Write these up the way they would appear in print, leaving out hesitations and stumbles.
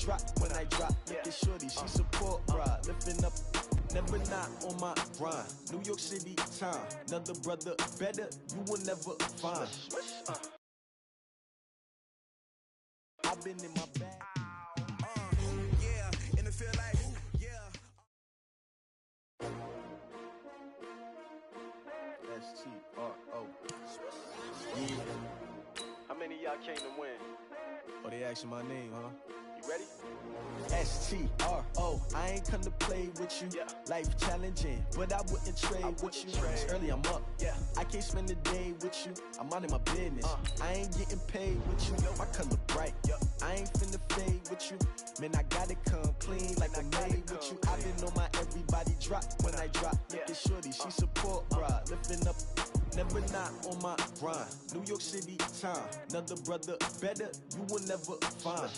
drop when I drop. Look at shorty, she support ride. Lifting up, never not on my grind. New York City time, another brother better, you will never find. I've been in my bag. Yeah, and it feel like, yeah. S-T-R-O. Yeah. How many of y'all came to win? Oh, they asking my name, huh? You ready? S-T-R-O. I ain't come to play with you. Yeah. Life challenging, but I wouldn't trade with you. It's early, I'm up. Yeah. I can't spend the day with you. I'm minding my business. I ain't getting paid with you. My color bright. I ain't finna fade with you. Man, I gotta come clean like I'm made with you. I've been on my everybody drop when I drop. Look at shorty, she support ride. Lifting up, never not on my grind. New York City time, another brother better, you will never find.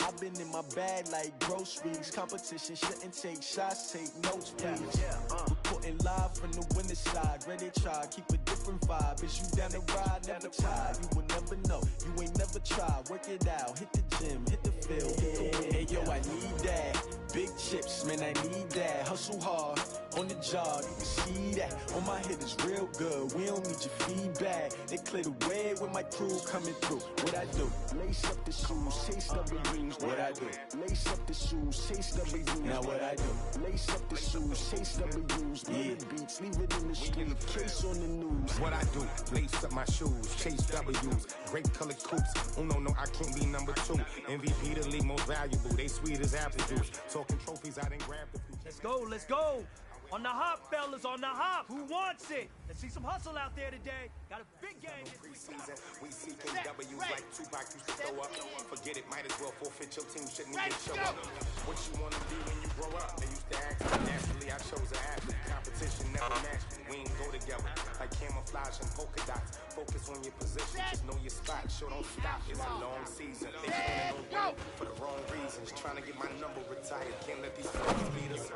I've been in my bag like groceries. Competition shouldn't take shots, take notes, please. Reporting live from the winning side. Ready to try, keep a different vibe. Is you down the ride, never tired. You will never know, you ain't never tried. Work it out, hit the gym, hit the field, hit the wind. Hey yo, I need that. Big chips, man, I need that. Hustle hard, on the job, you can see that. On my head is real good, we don't need your feedback. They clear the way with my crew coming through. What I do? Lace up the shoes, chase W's. What I do? Lace up the shoes, chase W's. Now what I do? Lace up the shoes, chase W's. Yeah. Beats, leave it in the street, case on the news. What I do? Lace up my shoes, chase W's. Great colored coops. Oh no, I can't be number 2. MVP the league most valuable. They sweet as apple juice. Talking trophies, I didn't grab the fruit. Let's go, let's go. On the hop, fellas, on the hop. Who wants it? Let's see some hustle out there today. Got a big game. Preseason, we seeking W's like Tupac used to throw up. Forget it, might as well forfeit your team, shouldn't even show up. What you want to be when you grow up? They used to ask me naturally, I chose an athlete. Competition never matched me, we ain't go together. Like camouflage and polka dots. Focus on your position, just know your spot. Sure don't stop, it's a long season. They spinning on for the wrong reasons. Trying to get my number retired, can't let these friends beat us.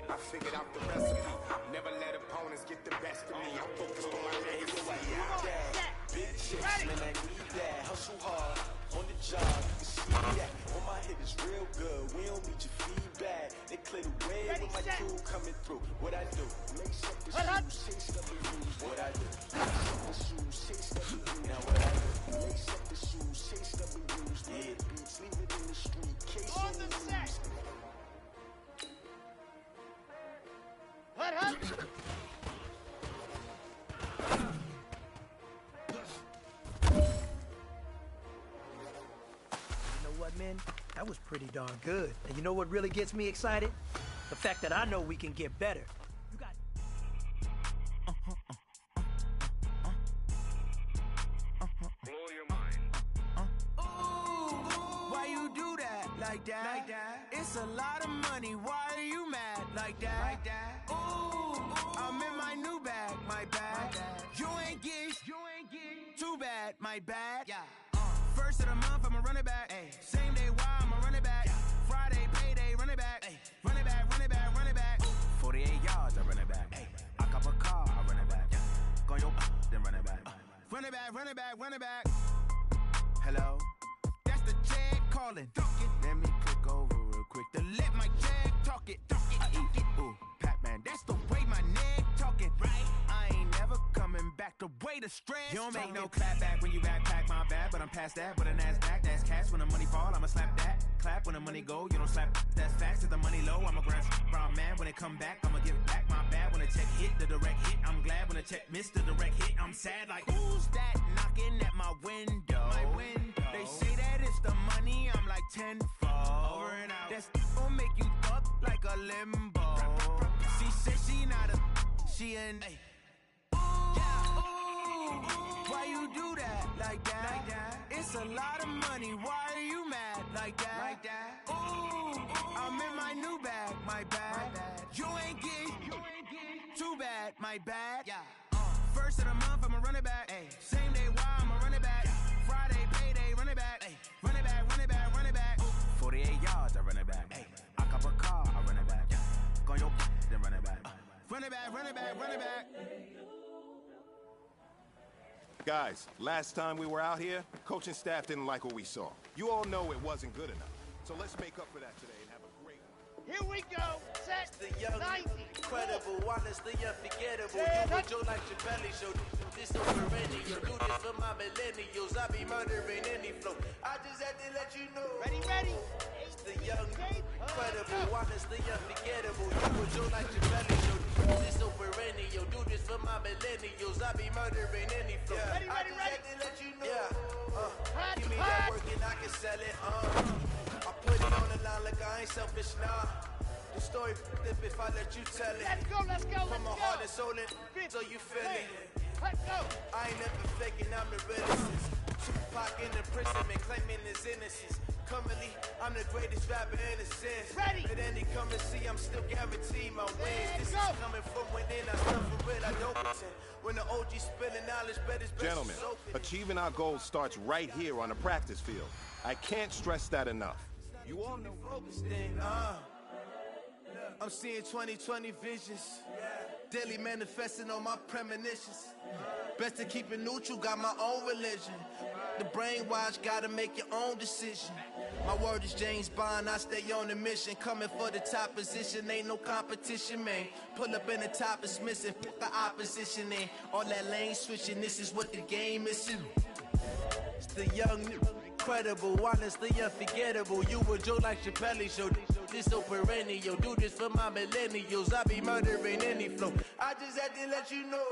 I figured out the recipe. Never let opponents get the best of me. I'm focused on my legacy. Big chips, man, I need that. Hustle hard, on the job, you can see that. On my head is real good, we don't need your feedback. They clear the way with my crew coming through. What I do? Lace up the shoes, chase W's. What I do? Lace up the shoes, chase W's. Now what I do? Lace up the shoes, chase W's. Yeah, beats, leave it in the street, case on the news. You know what, man? That was pretty darn good. And you know what really gets me excited? The fact that I know we can get better. You got... Blow your mind. Why you do that? Like that? Like that? It's a lot of money. Why are you mad? Like that? Like that? Ooh, I'm in my new bag. My bag. You ain't get. Too bad. My bad. Yeah. First of the month, I'ma run it back. Ay. Same day, why I'ma run it back. Friday, payday, run it back. Ay. Run it back, run it back, run it back. 48 yards, I run it back. Ay. I cop a car, I run it back. Go your then run it back. Run it back, run it back, run it back. Hello? That's the jag calling. Let me click over real quick to let my jag talk it. I eat it. Ooh, Pat-Man, that's the way my neck talking. Right? I ain't never coming back the way the stress. You don't make no clap back when you backpack, my bad, but I'm past that. But a NASDAQ, that's cash. When the money fall, I'ma slap that. Clap when the money go, you don't slap. That's facts. If the money low, I'ma grab brown man. When it come back, I'ma give back my bad. When the check hit, the direct hit. I'm glad when the check missed the direct hit. I'm sad like, who's that knocking at my window? My window. They say that it's the money, I'm like tenfold. Over and out. That's gon' make you up like a limbo. She said she not a, she an. Why you do that? Like that? Like that? It's a lot of money. Why are you mad? Like that? Like that? Ooh, I'm in my new bag. My bad. You ain't get. Too bad. My bad. Yeah. First of the month, I'ma run it back. Ay. Same day, why I'ma run it back. Friday, payday, run it back. Ay. Run it back, run it back, run it back. 48 yards, I run it back. Ay. I cop a car, I run it back. Go your then run it back. Run it back, run it back, run it back. Guys, last time we were out here, coaching staff didn't like what we saw. You all know it wasn't good enough. So let's make up for that today and have a great one. Here we go. Set. The young, 90. incredible, honest, the unforgettable. Yeah, You would Joe like your belly show. This so perennial. Do this for my millennials. I be murdering any flow. I just had to let you know. Ready. The young, incredible, honest, the unforgettable. You would Joe like your belly show. This so perennial. Do this for my millennials. I be murdering any flow. Ready. I just had to let you know. Give me that work and I can sell it. I put it on the line like I ain't selfish now. The story flip if I let you tell it. Let's go. From my heart and soul and so you feel it. Let's go. I ain't never faking, I'm the realest. Tupac in imprisonment, claiming his innocence. Currently, I'm the greatest rapper in a sense. Ready. At any currency, I'm still guaranteed my wins. This is coming from within, I stuff for it, I don't pretend. When the OG spilling knowledge, bet it's best Gentlemen, to soak it. achieving our goals starts right here on the practice field. I can't stress that enough. You all know. Focus thing, I'm seeing 2020 visions. Daily manifesting on my premonitions. Best to keep it neutral, got my own religion. The brainwash, gotta make your own decision. My word is James Bond, I stay on a mission. Coming for the top position, ain't no competition, man. Pull up in the top is missing, put the opposition in. All that lane switching, this is what the game is. It's the young, incredible, honest, the unforgettable. You would Joe like Chappelle show. This so perennial. Do this for my millennials. I be murdering any flow. I just had to let you know.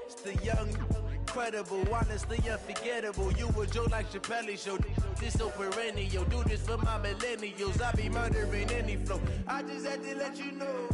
It's the young, incredible, honest, the unforgettable. You would Joe like Chappelle show. This so perennial. Do this for my millennials. I be murdering any flow. I just had to let you know.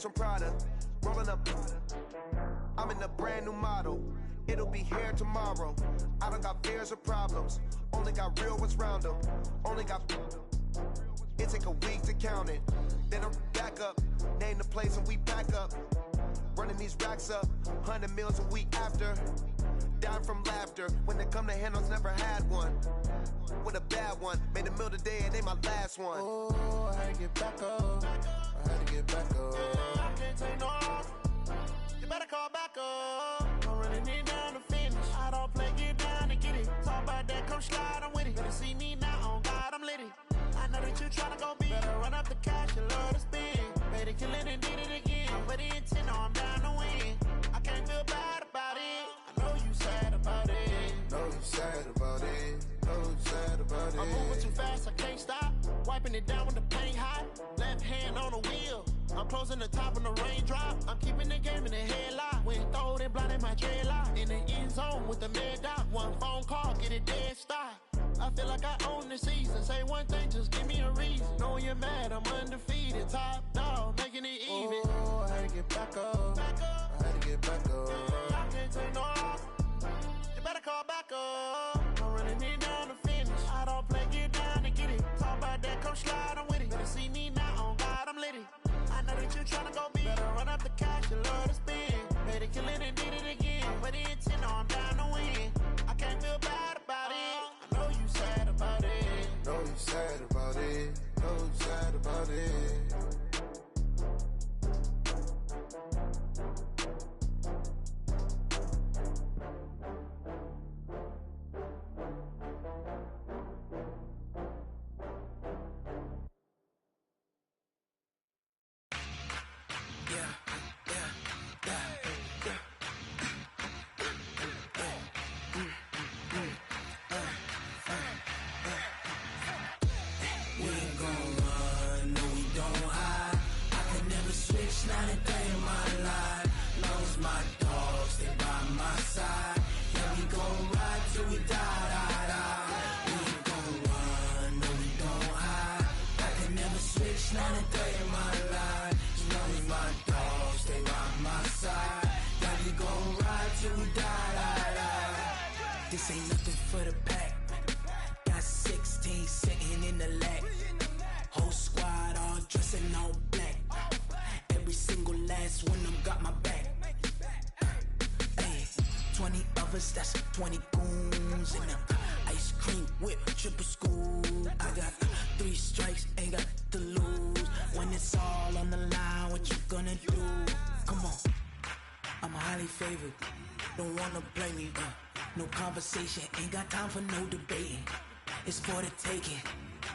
From Prada, rolling up. I'm in a brand new model. It'll be here tomorrow. I don't got fears or problems. Only got real ones round them. Only got. It take a week to count it. Then I'm back up. Name the place and we back up. Running these racks up. 100 meals a week after. Dying from laughter. When they come to handles, never had one. With a bad one. Made a meal today and they my last one. Oh, I had to get back up. I had to get back up. I can't take no loss. You better call back up. I'm running it down to finish. I don't play, get down and get it. Talk about that, come slide, I'm with it. Better see me now, on God, I'm litty. I know that you tryna go big. Better run up the cash, you love to spend. Better kill it and did it again. But the intent, no, I'm down to win. I can't feel bad about it. I know you sad about it. Know you sad about it. Know you sad about it. I'm moving too fast, I can't stop. Wiping it down with the paint hot. Left hand on the wheel. I'm closing the top on the raindrop. I'm keeping the game in the headlock. When throwed and blinded my dreadlock. In the end zone with the mad dot. One phone call, get it dead stop. I feel like I own the season. Say one thing, just give me a reason. Knowing you're mad, I'm undefeated. Top dog, making it even. Oh, I had to get back up. I had to get back up. I can't take no loss. You better call back up. I'm running it down to finish. I don't play, get down and get it. Talk about that, come slide, I'm with it. Better see me now, on God, I'm litty. I know that you tryna go big. Better run up the cash, you love to spend. Better kill it and did it again. But the intent, no, I'm down to win. I can't feel bad about it. I know you sad about it. Know you sad about it. Know you sad about it. side. Yeah, we gon' ride till we die, die, die. We ain't gon' run, no, we don't hide. I can never switch, not a day in my life. As long as my dogs stay by my side. Yeah, we gon' ride till we die, die, die. This ain't nothing for the pack. Got 16 sitting in the lag. Whole squad all dressing all black. Every single last one of them got my back. Hey, 20 of us, that's 20 goons in them. Ice cream whip, triple school. I got 3 strikes, ain't got to lose. When it's all on the line, what you gonna do? Come on, I'm highly favored. Don't wanna play me, no conversation, ain't got time for no debating. It's for the taking,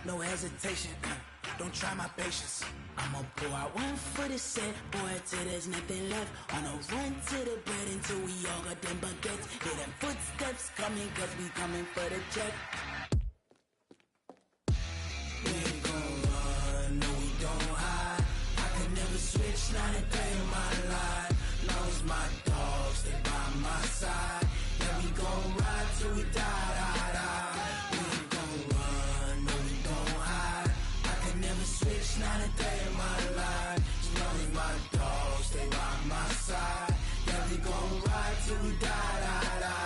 no hesitation. Don't try my patience. I'ma pour out one for the set, boy, till there's nothing left. On a run to the bread until we all got them baguettes. Hear them footsteps coming, cause we coming for the check. We ain't gon' run, no, we don't hide. I could never switch, not a day in my life. Long as my dogs stay by my side. Yeah, we gon' ride till we die, die, die. We ain't gon' run, no, we don't hide. I could never switch, not a day in my life. As long as my dogs stay by my side. Yeah, we gon' ride till we die, die, die.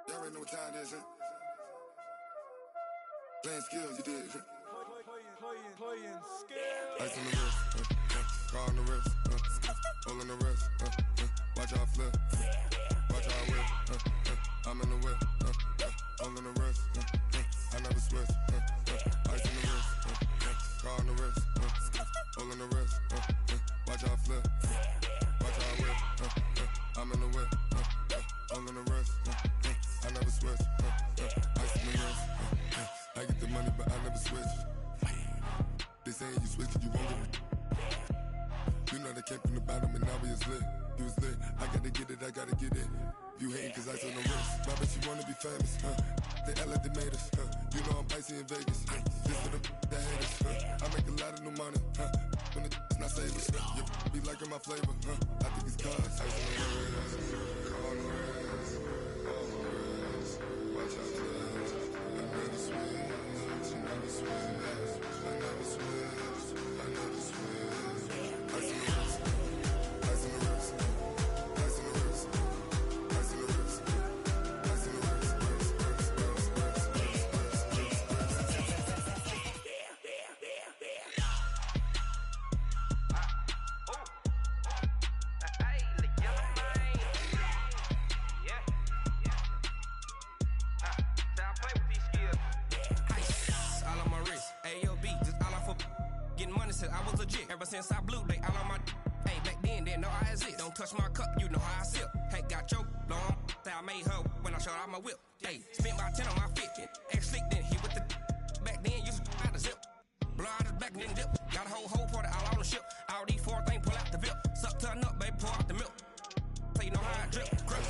Y'all already know what time it is, huh? Playing skills, you did. Playing skills. Ice on the wrist, car on the wrist, all on the wrist, watch how I flip, watch how I whip, I'm in the whip, all on the wrist, I never switch, ice on the wrist, car on the wrist, all on the wrist, watch how I flip, watch how I whip, I'm in the whip, all on the wrist, I never switch, ice on the wrist, I get the money but I never switch. They saying you switch and you won't get it. You know they came from the bottom and now we is lit. You was lit, I gotta get it, I gotta get it. You hating cause ice on the wrist. My bitch, you wanna be famous, They act like they made us, You know I'm icy in Vegas, This for the that hate us, I make a lot of new money, When it's not savers, you be liking my flavor, I think it's cause ice on the wrist, on the wrist, on the wrist. Watch out, I never switch, I never switch. I never switch, I never switch. Ice on the wrist, ice on the wrist, ice on the wrist, ice on the wrist, ice on the wrist, I was legit. Ever since I blew, they all on my hey, back then, didn't know I exist. Don't touch my cup, you know how I sip. Hey, got choked, long. Say I made her when I showed out my whip. Hey, spent my 10 on my 50. Ex-slick, then hit with the back then, used to out the zip. Blow out his back, then dip. Got a whole party all on the ship. All these 4 things, pull out the VIP. Suck, turn up, baby, pour out the milk. So you know how I drip. Crush.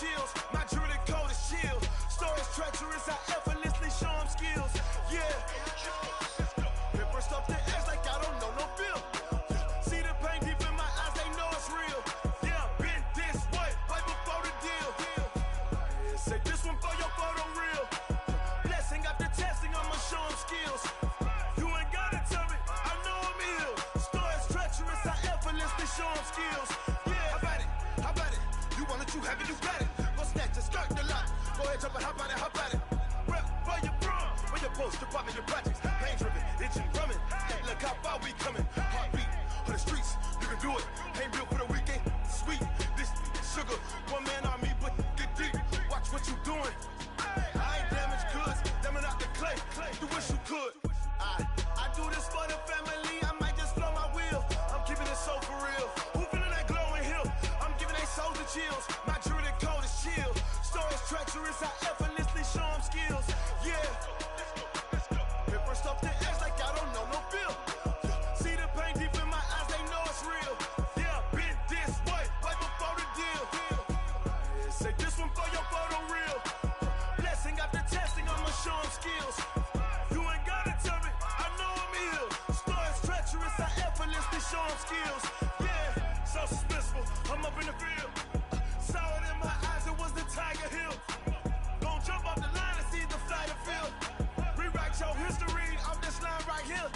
chills. My jewelry coat is chill. Stories stretch treacherous, I effortlessly show them skills. Yeah. Pepper stuff the edge like I don't know no feel. See the pain deep in my eyes, they know it's real. Yeah, been this way, right before the deal. Yeah, say this one for your photo real. Blessing after testing, I'ma show them skills. You ain't gotta tell me, I know I'm ill. Stories treacherous, I effortlessly show them skills. Yeah, how about it? You want it, you have it, you got it. Go snatch it, skirt the lot. Go ahead, jump it, how about it? Rep where you from, where you post, department, your projects. Pain driven, itching, drumming. Hey, look how far we coming. Heartbeat on the streets, you can do it. Ain't built for the weekend, sweet. This sugar, one man army, but get deep. Watch what you doing. I ain't damaged goods, damn out the clay. You wish you could. I do this for the family, I might just blow my wheel. I'm keeping it so for real. Who feeling that glowing hill? I'm giving they souls the chills. My jury the cold is chill. Stories treacherous, I effortlessly show them skills. Yeah. Pepper stuff the edge like I don't know no feel. See the pain deep in my eyes, they know it's real. Yeah, been this way, right before the deal. Say this one for your photo real. Blessing after testing, I'ma show them skills. You ain't gotta tell me, I know I'm ill. Stories treacherous, I effortlessly show them skills. Yeah, so suspenseful, I'm up in the field. Saw it in my eyes, it was the Tiger Hill. Don't jump off the line and see the flight of field. Rewrite your history off this line right here.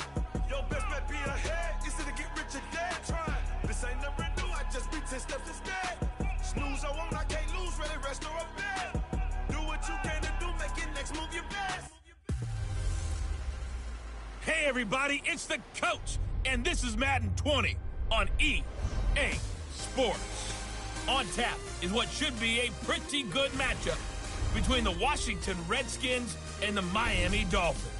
Your best bet be ahead, easy to get rich or dead. Trying, this ain't never new, I just be 10 steps instead. Snooze I won't, I can't lose, ready, rest or a bed. Do what you can to do, make it next move your best. Hey everybody, it's the coach, and this is Madden 20 on EA Sports. On tap is what should be a pretty good matchup between the Washington Redskins and the Miami Dolphins.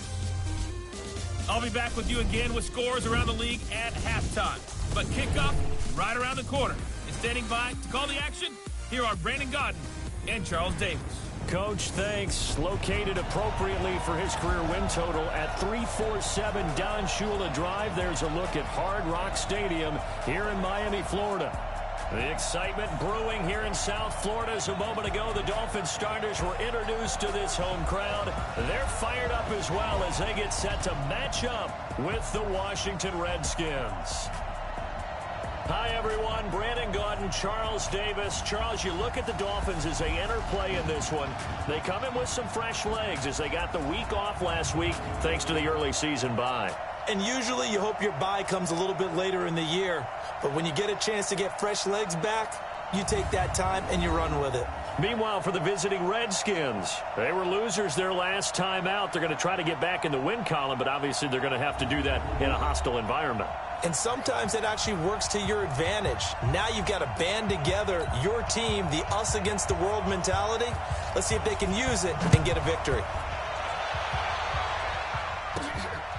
I'll be back with you again with scores around the league at halftime. But kickoff right around the corner. And standing by to call the action, here are Brandon Godden and Charles Davis. Coach, thanks. Located appropriately for his career win total at 347 Don Shula Drive. There's a look at Hard Rock Stadium here in Miami, Florida. The excitement brewing here in South Florida as a moment ago. The Dolphins starters were introduced to this home crowd. They're fired up as well as they get set to match up with the Washington Redskins. Hi, everyone. Brandon Godden, Charles Davis. Charles, you look at the Dolphins as they enter play in this one. They come in with some fresh legs as they got the week off last week thanks to the early season bye. And usually you hope your bye comes a little bit later in the year. But when you get a chance to get fresh legs back, you take that time and you run with it. Meanwhile, for the visiting Redskins, they were losers their last time out. They're going to try to get back in the win column, but obviously they're going to have to do that in a hostile environment. And sometimes it actually works to your advantage. Now you've got to band together your team, the us against the world mentality. Let's see if they can use it and get a victory.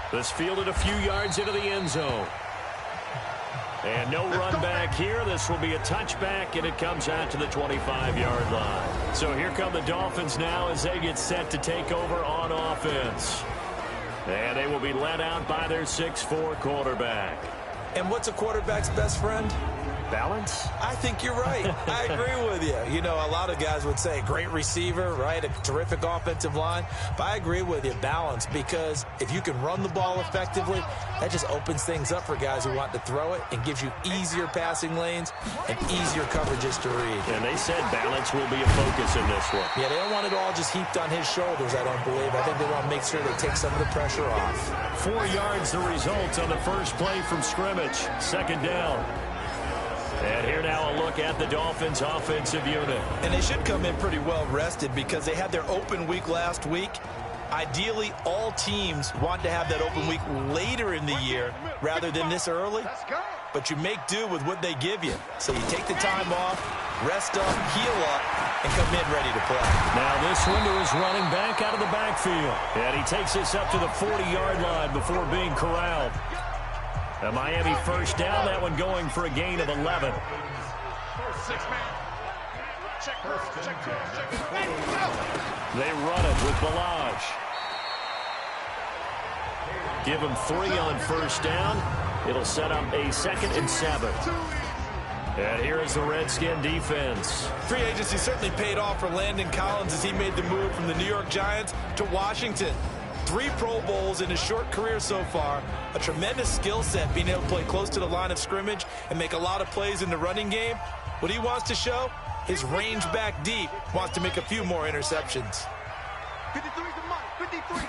This fielded a few yards into the end zone. And no run back here. This will be a touchback, and it comes out to the 25-yard line. So here come the Dolphins now as they get set to take over on offense. And they will be led out by their 6'4" quarterback. And what's a quarterback's best friend? Balance? I think you're right. I agree with you. You know, a lot of guys would say great receiver, right? A terrific offensive line. But I agree with you, balance, because if you can run the ball effectively, that just opens things up for guys who want to throw it and gives you easier passing lanes and easier coverages to read. And they said balance will be a focus in this one. Yeah, they don't want it all just heaped on his shoulders, I don't believe. I think they want to make sure they take some of the pressure off. 4 yards the result on the first play from scrimmage. Second down. And here now a look at the Dolphins' offensive unit. And they should come in pretty well rested because they had their open week last week. Ideally, all teams want to have that open week later in the year rather than this early. But you make do with what they give you. So you take the time off, rest up, heal up, and come in ready to play. Now this one to his running back out of the backfield. And he takes this up to the 40-yard line before being corralled. A Miami first down, that one going for a gain of 11. They run it with Balaj. Give him 3 on first down. It'll set up a 2nd and 7. And here is the Redskin defense. Free agency certainly paid off for Landon Collins as he made the move from the New York Giants to Washington. 3 Pro Bowls in his short career so far. A tremendous skill set, being able to play close to the line of scrimmage and make a lot of plays in the running game. What he wants to show, his range back deep, wants to make a few more interceptions. 53's the money. 53.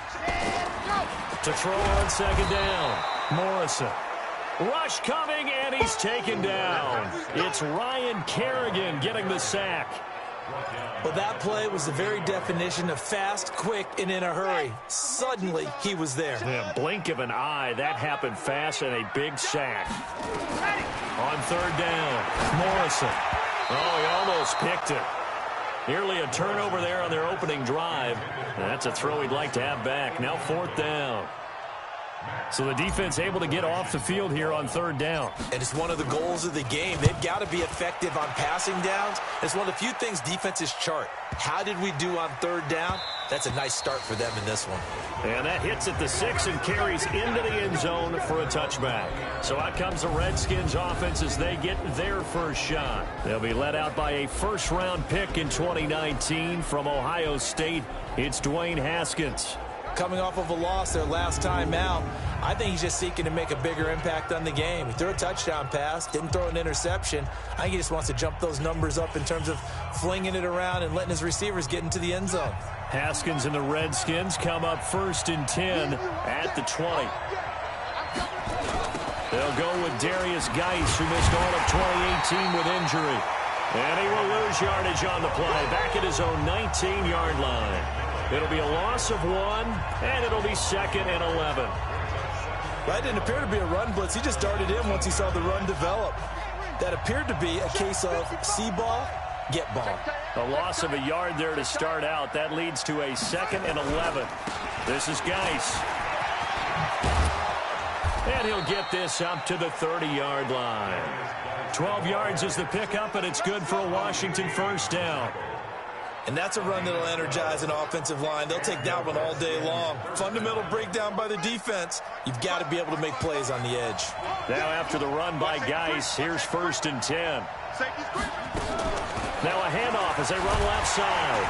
To throw on second down, Morrison. Rush coming, and he's taken down. It's Ryan Kerrigan getting the sack. Well, that play was the very definition of fast, quick, and in a hurry. Suddenly, he was there. Yeah, blink of an eye, that happened fast, and a big sack. On third down, Morrison. Oh, he almost picked it. Nearly a turnover there on their opening drive. And that's a throw he'd like to have back. Now fourth down. So the defense able to get off the field here on third down. And it's one of the goals of the game. They've got to be effective on passing downs. It's one of the few things defenses chart. How did we do on third down? That's a nice start for them in this one. And that hits at the 6 and carries into the end zone for a touchback. So out comes the Redskins offense as they get their first shot. They'll be led out by a first-round pick in 2019 from Ohio State. It's Dwayne Haskins. Coming off of a loss their last time out, I think he's just seeking to make a bigger impact on the game. He threw a touchdown pass, didn't throw an interception. I think he just wants to jump those numbers up in terms of flinging it around and letting his receivers get into the end zone. Haskins and the Redskins come up 1st and 10 at the 20. They'll go with Darius Geis, who missed all of 2018 with injury. And he will lose yardage on the play, back at his own 19-yard line. It'll be a loss of 1, and it'll be 2nd and 11. That didn't appear to be a run blitz. He just darted in once he saw the run develop. That appeared to be a case of see ball, get ball. A loss of a yard there to start out. That leads to a 2nd and 11. This is Geis. And he'll get this up to the 30-yard line. 12 yards is the pickup, and it's good for a Washington first down. And that's a run that'll energize an offensive line. They'll take that one all day long. Fundamental breakdown by the defense. You've got to be able to make plays on the edge. Now after the run by Geis, here's 1st and 10. Now a handoff as they run left side.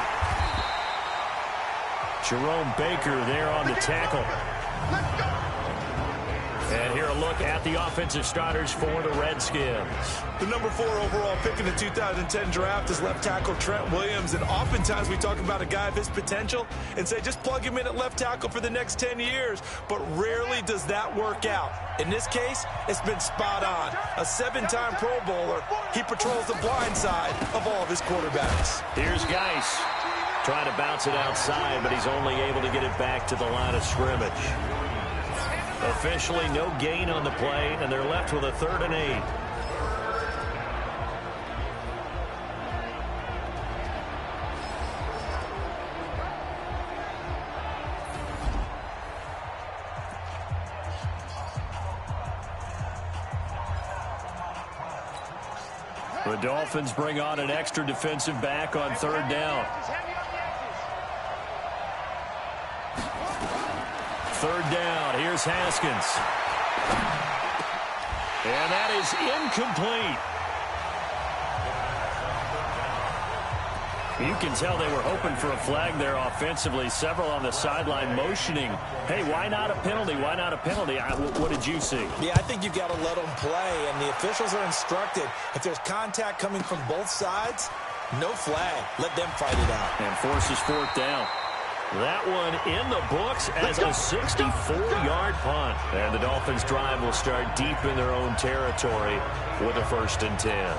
Jerome Baker there on the tackle. And here a look at the offensive starters for the Redskins. The number 4 overall pick in the 2010 draft is left tackle Trent Williams. And oftentimes we talk about a guy of his potential and say just plug him in at left tackle for the next 10 years. But rarely does that work out. In this case, it's been spot on. A 7-time Pro Bowler, he patrols the blind side of all of his quarterbacks. Here's Geis trying to bounce it outside, but he's only able to get it back to the line of scrimmage. Officially no gain on the play, and they're left with a 3rd and 8. The Dolphins bring on an extra defensive back on 3rd down. 3rd down, here's Haskins. And that is incomplete. You can tell they were hoping for a flag there offensively. Several on the sideline motioning, hey, why not a penalty? Why not a penalty? What did you see? Yeah, I think you've got to let them play, and the officials are instructed. If there's contact coming from both sides, no flag. Let them fight it out. And forces 4th down. That one in the books as a 64-yard punt. And the Dolphins drive will start deep in their own territory with a 1st and 10.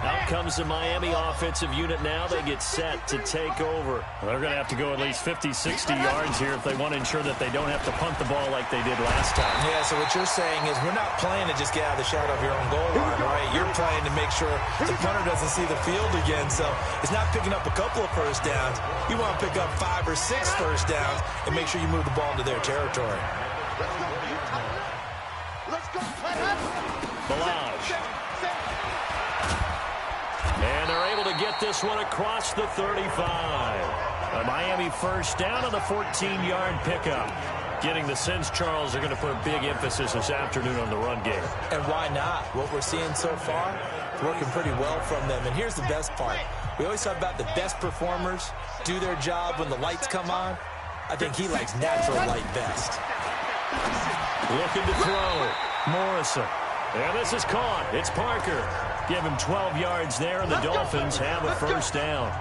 Out comes the Miami offensive unit now. They get set to take over. They're going to have to go at least 50, 60 yards here if they want to ensure that they don't have to punt the ball like they did last time. Yeah, so what you're saying is we're not playing to just get out of the shadow of your own goal line, right? You're playing to make sure the punter doesn't see the field again. So it's not picking up a couple of first downs. You want to pick up 5 or 6 first downs and make sure you move the ball into their territory. Let's go, Balaj. And they're able to get this one across the 35. A Miami first down on the 14-yard pickup. Getting the sense, Charles, are going to put a big emphasis this afternoon on the run game. And why not? What we're seeing so far working pretty well from them. And here's the best part. We always talk about the best performers do their job when the lights come on. I think he likes natural light best. Looking to throw. Morrison. And this is caught. It's Parker. Give him 12 yards there, and the Dolphins have a first down.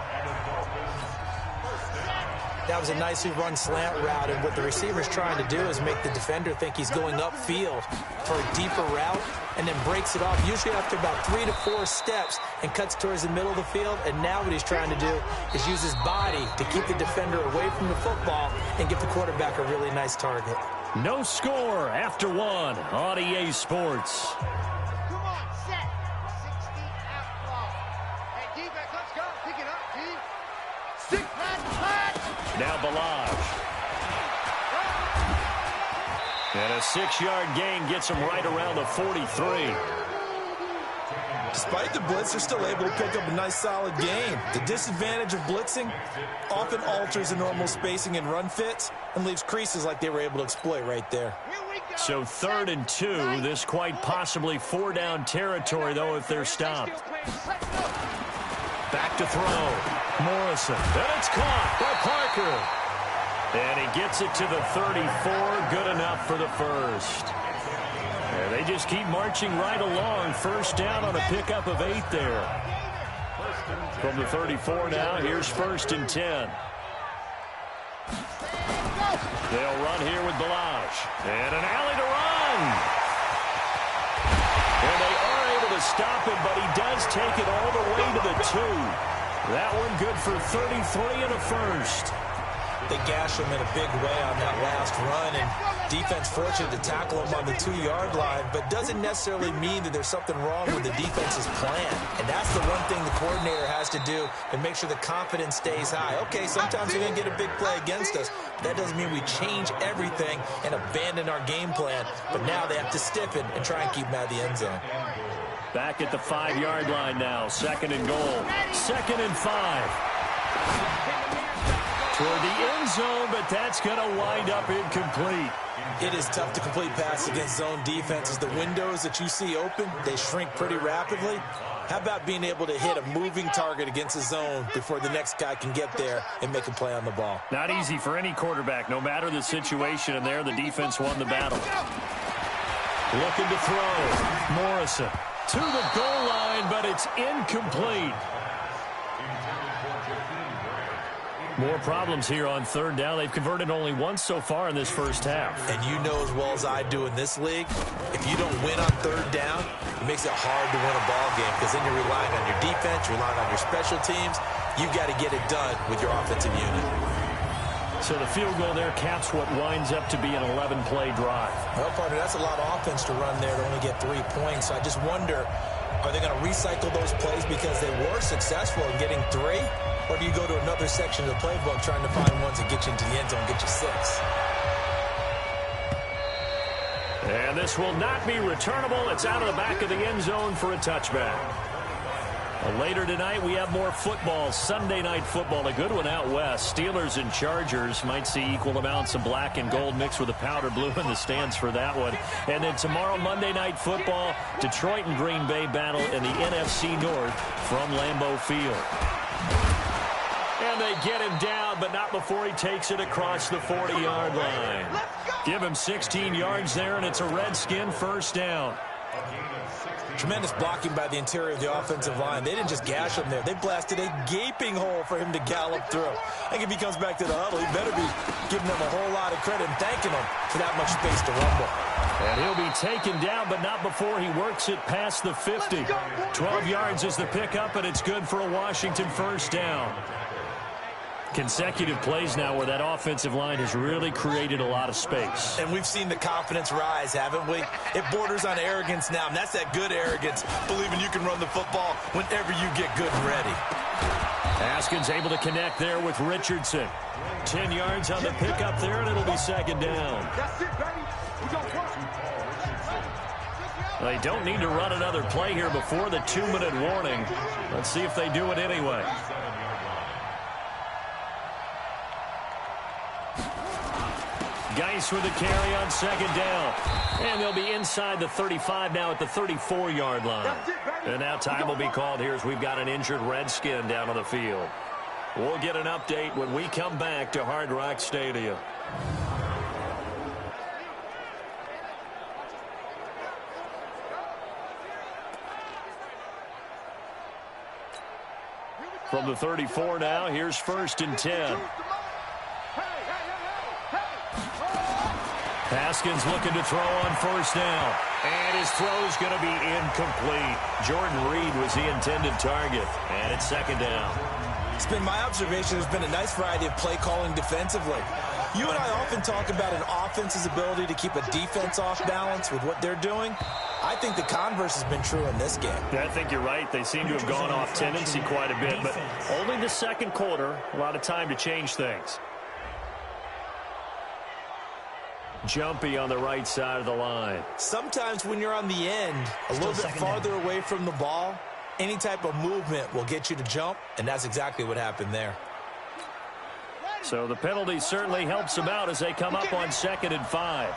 That was a nicely run slant route, and what the receiver's trying to do is make the defender think he's going upfield for a deeper route, and then breaks it off, usually after about 3 to 4 steps, and cuts towards the middle of the field. And now what he's trying to do is use his body to keep the defender away from the football and give the quarterback a really nice target. No score after 1 on EA Sports. Come on, set. 60 out block. Hey, defense, let's go. Pick it up, team. 6 pass. Now Balaj. And a 6-yard gain gets him right around the 43. Despite the blitz, they're still able to pick up a nice solid gain. The disadvantage of blitzing often alters the normal spacing and run fits and leaves creases like they were able to exploit right there. So 3rd and 2, this quite possibly 4-down territory, though, if they're stopped. Back to throw. Morrison. And it's caught by Parker. And he gets it to the 34. Good enough for the first. And they just keep marching right along. First down on a pickup of 8 there. From the 34 now, here's 1st and 10. They'll run here with Balaj. And an alley to run. And they are able to stop him, but he does take it all the way to the 2. That one good for 33 and a first. They gash him in a big way on that last run, and defense fortunate to tackle him on the 2-yard line, but doesn't necessarily mean that there's something wrong with the defense's plan. And that's the one thing the coordinator has to do to make sure the confidence stays high. Okay, sometimes you're going to get a big play against us. That doesn't mean we change everything and abandon our game plan, but now they have to stiffen and try and keep him out of the end zone. Back at the 5-yard line now, 2nd and goal. 2nd and 5. Toward the end zone, but that's going to wind up incomplete. It is tough to complete passes against zone defenses. The windows that you see open, they shrink pretty rapidly. How about being able to hit a moving target against a zone before the next guy can get there and make a play on the ball? Not easy for any quarterback, no matter the situation, and there the defense won the battle. Looking to throw. Morrison to the goal line, but it's incomplete. More problems here on 3rd down. They've converted only once so far in this first half. And you know as well as I do in this league, if you don't win on 3rd down, it makes it hard to win a ball game because then you're relying on your defense, you're relying on your special teams. You've got to get it done with your offensive unit. So the field goal there caps what winds up to be an 11-play drive. Well, partner, that's a lot of offense to run there to only get 3 points. So I just wonder, are they going to recycle those plays because they were successful in getting 3? Or do you go to another section of the playbook trying to find ones that get you into the end zone and get you 6? And this will not be returnable. It's out of the back of the end zone for a touchback. Later tonight, we have more football, Sunday night football, a good one out west. Steelers and Chargers might see equal amounts of black and gold mixed with a powder blue in the stands for that one. And then tomorrow, Monday night football, Detroit and Green Bay battle in the NFC North from Lambeau Field. And they get him down, but not before he takes it across the 40-yard line. Give him 16 yards there, and it's a Redskin first down. Tremendous blocking by the interior of the offensive line. They didn't just gash him there. They blasted a gaping hole for him to gallop through. I think if he comes back to the huddle, he better be giving them a whole lot of credit and thanking them for that much space to rumble. And he'll be taken down, but not before he works it past the 50. 12 yards is the pickup, and it's good for a Washington first down. Consecutive plays now where that offensive line has really created a lot of space. And we've seen the confidence rise, haven't we? It borders on arrogance now, and that's that good arrogance, believing you can run the football whenever you get good and ready. Haskins able to connect there with Richardson. 10 yards on the pickup there, and it'll be 2nd down. That's it, baby. We don't work. They don't need to run another play here before the 2-minute warning. Let's see if they do it anyway. Geis with the carry on second down. And they'll be inside the 35 now at the 34-yard line. And now time will be called here as we've got an injured Redskin down on the field. We'll get an update when we come back to Hard Rock Stadium. From the 34 now, here's 1st and 10. Haskins looking to throw on 1st down. And his throw's going to be incomplete. Jordan Reed was the intended target. And it's 2nd down. It's been my observation there's been a nice variety of play calling defensively. You and I often talk about an offense's ability to keep a defense off balance with what they're doing. I think the converse has been true in this game. Yeah, I think you're right. They seem to have gone off tendency quite a bit, but only the 2nd quarter, a lot of time to change things. Jumpy on the right side of the line. Sometimes when you're on the end, a little bit farther away from the ball, any type of movement will get you to jump, and that's exactly what happened there. So the penalty certainly helps them out as they come up on 2nd and 5.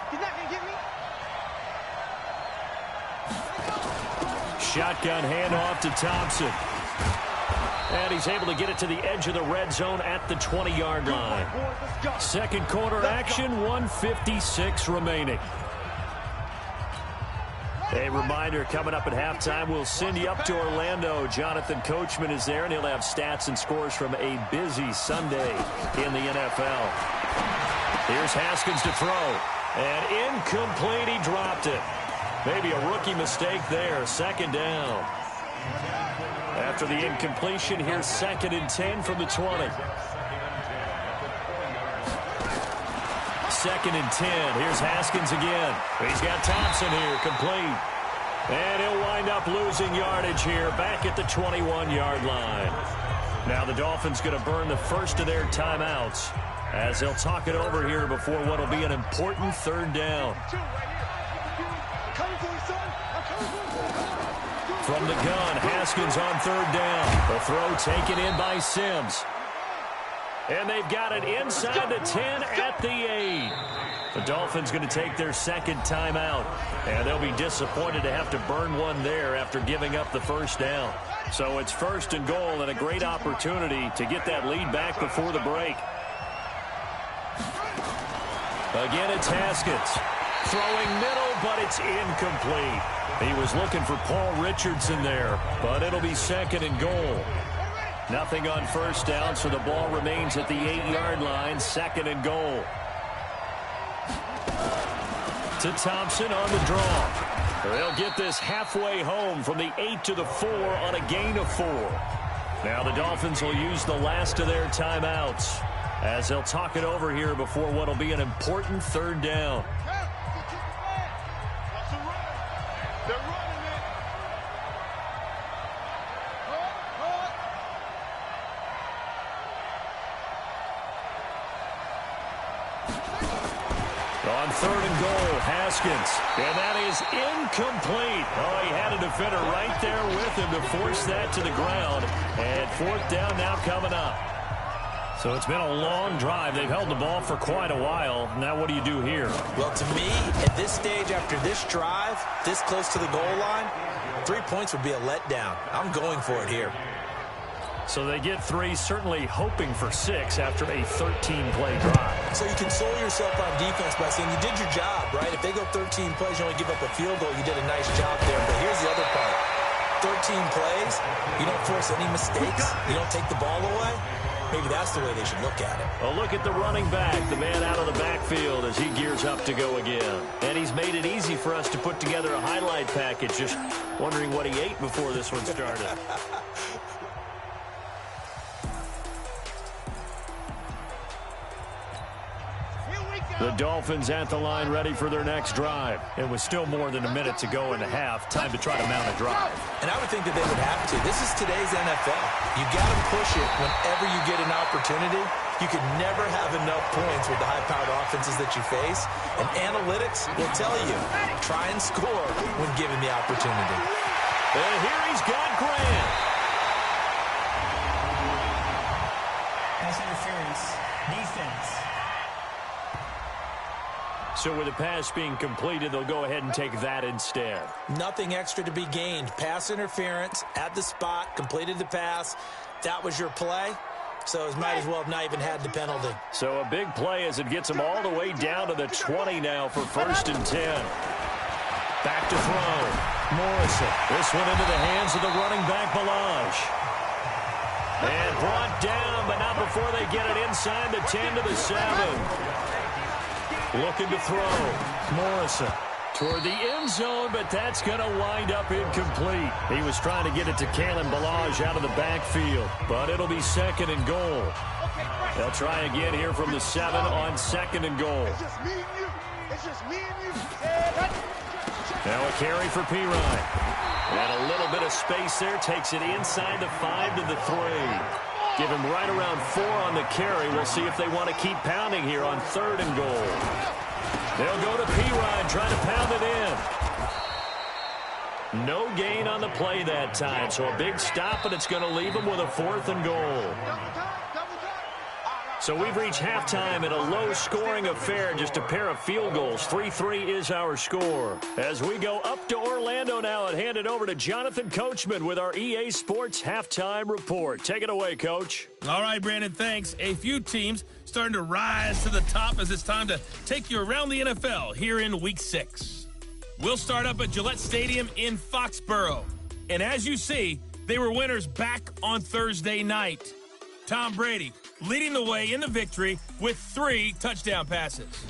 Shotgun handoff to Thompson. And he's able to get it to the edge of the red zone at the 20-yard line. 2nd quarter action, 1:56 remaining. A reminder, coming up at halftime, we'll send you up to Orlando. Jonathan Coachman is there, and he'll have stats and scores from a busy Sunday in the NFL. Here's Haskins to throw. And incomplete, he dropped it. Maybe a rookie mistake there, 2nd down. After the incompletion, here's 2nd and 10 from the 20. 2nd and 10. Here's Haskins again. He's got Thompson here, complete. And he'll wind up losing yardage here back at the 21-yard line. Now the Dolphins going to burn the first of their timeouts as they'll talk it over here before what will be an important 3rd down. From the gun, Haskins on 3rd down. The throw taken in by Sims. And they've got it inside the 10 at the 8. The Dolphins going to take their 2nd timeout. And they'll be disappointed to have to burn one there after giving up the 1st down. So it's 1st and goal and a great opportunity to get that lead back before the break. Again, it's Haskins. Throwing middle, but it's incomplete. He was looking for Paul Richardson there, but it'll be 2nd and goal. Nothing on 1st down, so the ball remains at the 8-yard line, 2nd and goal. To Thompson on the draw. They'll get this halfway home from the 8 to the 4 on a gain of 4. Now the Dolphins will use the last of their timeouts as they'll talk it over here before what will be an important 3rd down. On 3rd and goal, Haskins. And that is incomplete. Oh, he had a defender right there with him to force that to the ground. And 4th down now coming up. So it's been a long drive. They've held the ball for quite a while. Now what do you do here? Well, to me, at this stage after this drive, this close to the goal line, 3 points would be a letdown. I'm going for it here. So they get 3, certainly hoping for 6 after a 13-play drive. So you console yourself on defense by saying you did your job, right? If they go 13 plays, you only give up a field goal, you did a nice job there. But here's the other part. 13 plays, you don't force any mistakes, you don't take the ball away. Maybe that's the way they should look at it. A look at the running back, the man out of the backfield as he gears up to go again. And he's made it easy for us to put together a highlight package. Just wondering what he ate before this one started. The Dolphins at the line ready for their next drive. It was still more than a minute to go in the half. Time to try to mount a drive. And I would think that they would have to. This is today's NFL. You got to push it whenever you get an opportunity. You can never have enough points with the high-powered offenses that you face. And analytics will tell you, try and score when given the opportunity. And here he's got Grant. Pass interference. Defense. So with the pass being completed, they'll go ahead and take that instead. Nothing extra to be gained. Pass interference at the spot, completed the pass. That was your play. So it might as well have not even had the penalty. So a big play as it gets them all the way down to the 20 now for 1st and 10. Back to throw. Morrison. This one into the hands of the running back, Balaj. And brought down, but not before they get it inside the 10 to the 7. Looking to throw. Morrison toward the end zone, but that's going to wind up incomplete. He was trying to get it to Kalen Balaj out of the backfield, but it'll be 2nd and goal. They'll try again here from the 7 on 2nd and goal. It's just me and you. It's just me and you. Now a carry for Pirine. And a little bit of space there. Takes it inside the 5 to the 3. Give him right around 4 on the carry. We'll see if they want to keep pounding here on 3rd and goal. They'll go to Pirine, trying to pound it in. No gain on the play that time. So a big stop, and it's going to leave them with a 4th and goal. So we've reached halftime in a low-scoring affair, just a pair of field goals. 3-3 is our score. As we go up to Orlando now and hand it over to Jonathan Coachman with our EA Sports Halftime Report. Take it away, Coach. All right, Brandon, thanks. A few teams starting to rise to the top as it's time to take you around the NFL here in Week 6. We'll start up at Gillette Stadium in Foxborough. And as you see, they were winners back on Thursday night. Tom Brady leading the way in the victory with 3 touchdown passes.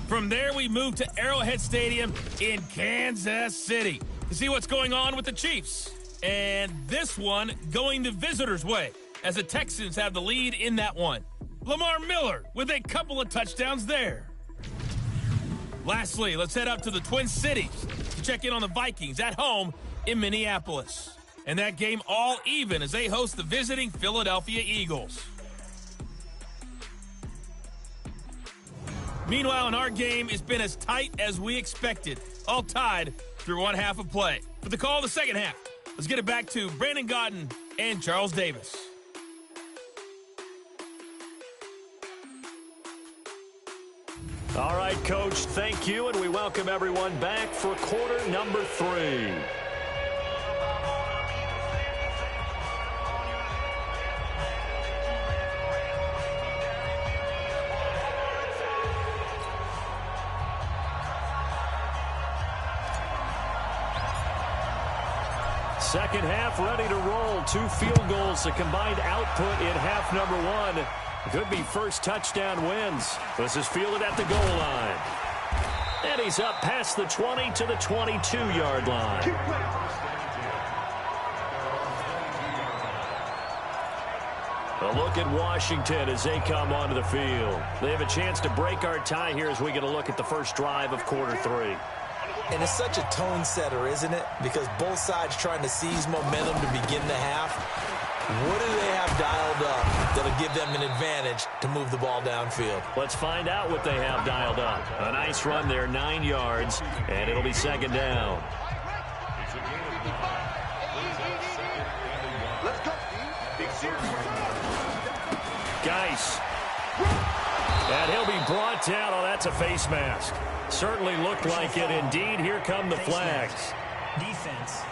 From there, we move to Arrowhead Stadium in Kansas City to see what's going on with the Chiefs. And this one going the visitors' way as the Texans have the lead in that one. Lamar Miller with a couple of touchdowns there. Lastly, let's head up to the Twin Cities to check in on the Vikings at home in Minneapolis. And that game all even as they host the visiting Philadelphia Eagles. Meanwhile, in our game, it's been as tight as we expected, all tied through one half of play. For the call of the second half, let's get it back to Brandon Godden and Charles Davis. All right, Coach, thank you, and we welcome everyone back for quarter number 3. Second half ready to roll. 2 field goals, the combined output in half number 1. Could be first touchdown wins. This is fielded at the goal line. And he's up past the 20 to the 22-yard line. A look at Washington as they come onto the field. They have a chance to break our tie here as we get a look at the first drive of quarter 3. And it's such a tone setter, isn't it? Because both sides trying to seize momentum to begin the half. What do they have dialed up that'll give them an advantage to move the ball downfield? Let's find out what they have dialed up. A nice run there, 9 yards, and it'll be 2nd down. Geis. And he'll be brought down. Oh, that's a face mask. Certainly looked like it. Indeed, here come the flags. Defense.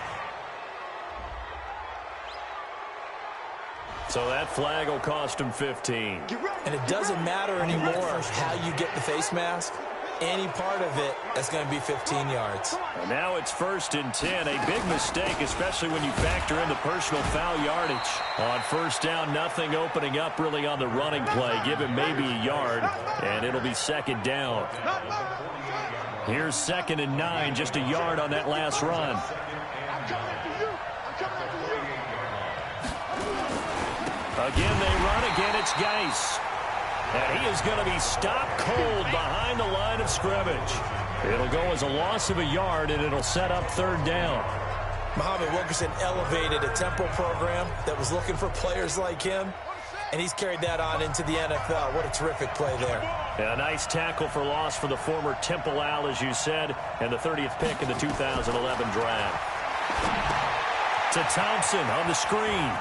So that flag will cost him 15. And it doesn't matter anymore how you get the face mask. Any part of it, that's going to be 15 yards. And now it's 1st and 10. A big mistake, especially when you factor in the personal foul yardage. On 1st down, nothing opening up really on the running play. Give him maybe a yard, and it'll be 2nd down. Here's 2nd and 9, just a yard on that last run. Again, they run. Again, it's Geis. And he is going to be stopped cold behind the line of scrimmage. It'll go as a loss of a yard, and it'll set up 3rd down. Muhammad Wilkerson elevated a tempo program that was looking for players like him, and he's carried that on into the NFL. What a terrific play there. And a nice tackle for loss for the former Temple Owl, as you said, and the 30th pick in the 2011 draft. To Thompson on the screen.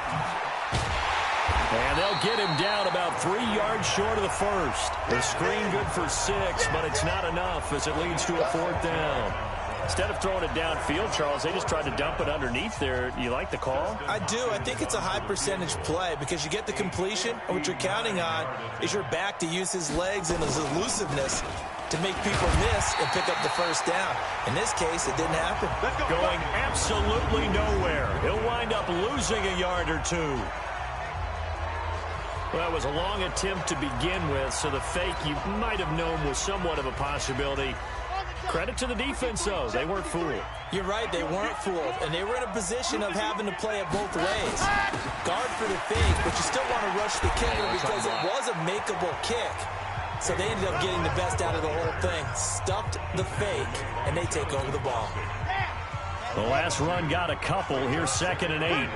And they'll get him down about 3 yards short of the first. The screen good for 6, but it's not enough as it leads to a 4th down. Instead of throwing it downfield, Charles, they just tried to dump it underneath there. You like the call? I do. I think it's a high percentage play because you get the completion, and what you're counting on is your back to use his legs and his elusiveness to make people miss and pick up the first down. In this case, it didn't happen. Going absolutely nowhere. He'll wind up losing a yard or 2. Well, that was a long attempt to begin with, so the fake you might have known was somewhat of a possibility. Credit to the defense, though. They weren't fooled. You're right. They weren't fooled. And they were in a position of having to play it both ways. Guard for the fake, but you still want to rush the kicker because it was a makeable kick. So they ended up getting the best out of the whole thing. Stuffed the fake, and they take over the ball. The last run got a couple. Here's 2nd and 8.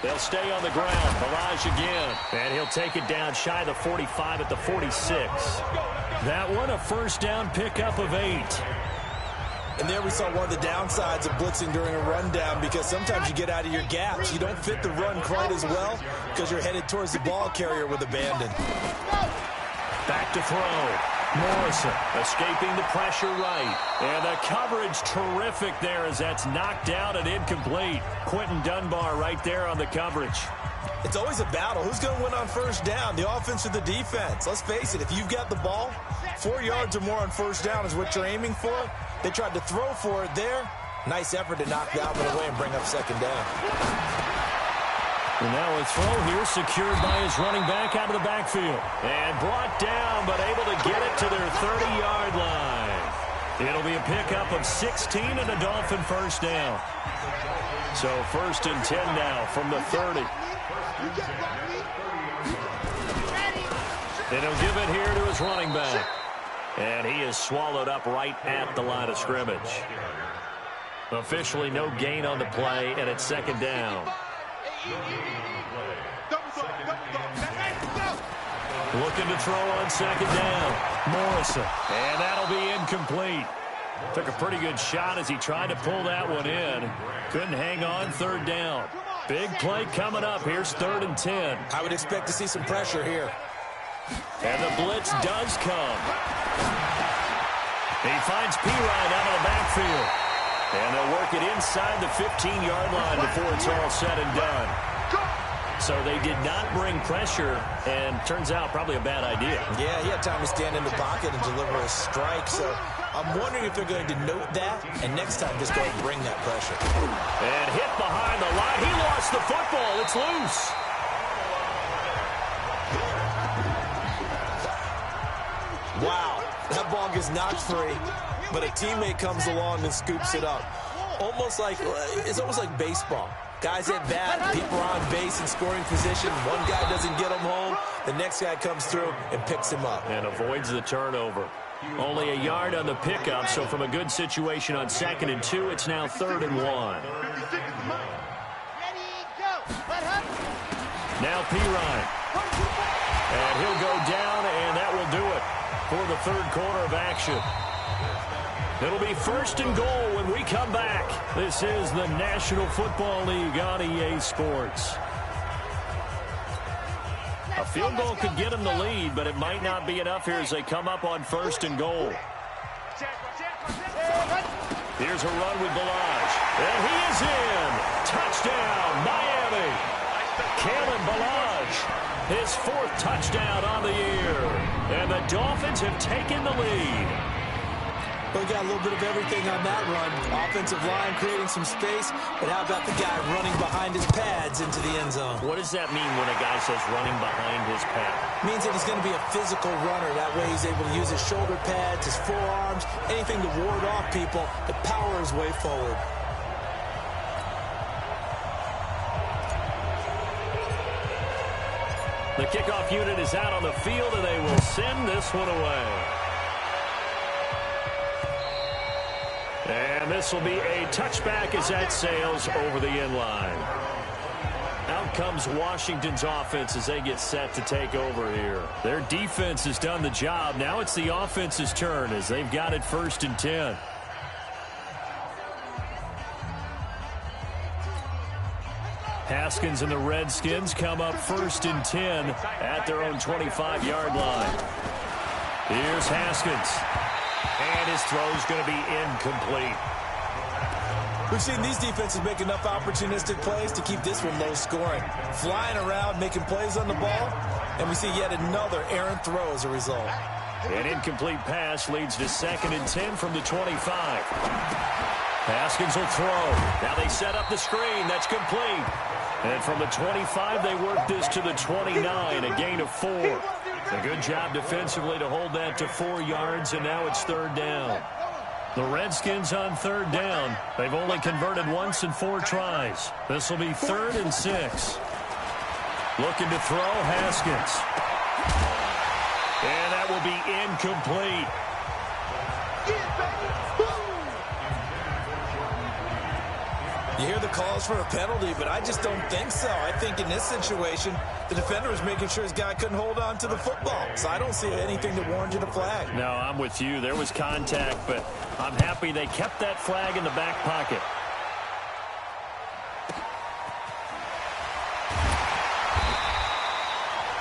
They'll stay on the ground. Balaj again. And he'll take it down shy of the 45 at the 46. That one, a first down pickup of 8. And there we saw one of the downsides of blitzing during a rundown because sometimes you get out of your gaps. You don't fit the run quite as well because you're headed towards the ball carrier with abandon. Back to throw. Morrison escaping the pressure right. And the coverage terrific there as that's knocked out and incomplete. Quentin Dunbar right there on the coverage. It's always a battle. Who's going to win on first down, the offense or the defense? Let's face it, if you've got the ball, 4 yards or more on first down is what you're aiming for. They tried to throw for it there. Nice effort to knock that one away and bring up 2nd down. And now a throw here secured by his running back out of the backfield. And brought down, but able to get it to their 30-yard line. It'll be a pickup of 16 and a Dolphin first down. So 1st and 10 now from the 30. And he'll give it here to his running back. And he is swallowed up right at the line of scrimmage. Officially no gain on the play, and it's 2nd down. Looking to throw on 2nd down. Morrison. And that'll be incomplete. Took a pretty good shot as he tried to pull that one in. Couldn't hang on 3rd down. Big play coming up. Here's 3rd and 10. I would expect to see some pressure here. And the blitz does come. He finds Pirine out of the backfield. And they'll work it inside the 15-yard line before it's all said and done. So they did not bring pressure, and turns out probably a bad idea. Yeah, he had time to stand in the pocket and deliver a strike. So I'm wondering if they're going to note that, and next time just go and bring that pressure. And hit behind the line. He lost the football. It's loose. Wow, that ball gets knocked free, but a teammate comes along and scoops it up. It's almost like baseball. Guys at bat, people are on base in scoring position. One guy doesn't get him home. The next guy comes through and picks him up. And avoids the turnover. Only a yard on the pickup, so from a good situation on 2nd and 2, it's now 3rd and 1. Now Pirine. And he'll go down, and that will do it for the 3rd quarter of action. It'll be 1st and goal when we come back. This is the National Football League on EA Sports. A field goal could get them the lead, but it might not be enough here as they come up on 1st and goal. Here's a run with Balaj. And he is in. Touchdown, Miami. Kalen Balaj, his 4th touchdown on the year. And the Dolphins have taken the lead. We got a little bit of everything on that run. Offensive line creating some space, but how about the guy running behind his pads into the end zone? What does that mean when a guy says running behind his pad? Means that he's going to be a physical runner. That way he's able to use his shoulder pads, his forearms, anything to ward off people to power his way forward. The kickoff unit is out on the field, and they will send this one away. And this will be a touchback as that sails over the end line. Out comes Washington's offense as they get set to take over here. Their defense has done the job. Now it's the offense's turn as they've got it 1st and 10. Haskins and the Redskins come up 1st and 10 at their own 25-yard line. Here's Haskins. And his throw's going to be incomplete. We've seen these defenses make enough opportunistic plays to keep this one low scoring. Flying around, making plays on the ball, and we see yet another errant throw as a result. An incomplete pass leads to 2nd and 10 from the 25. Haskins will throw. Now they set up the screen. That's complete. And from the 25, they work this to the 29, a gain of 4. A good job defensively to hold that to 4 yards, and now it's 3rd down. The Redskins on 3rd down. They've only converted once in 4 tries. This will be 3rd and 6. Looking to throw, Haskins. And that will be incomplete. You hear the calls for a penalty, but I just don't think so. I think in this situation, the defender was making sure his guy couldn't hold on to the football. So I don't see anything that warranted a flag. No, I'm with you. There was contact, but I'm happy they kept that flag in the back pocket.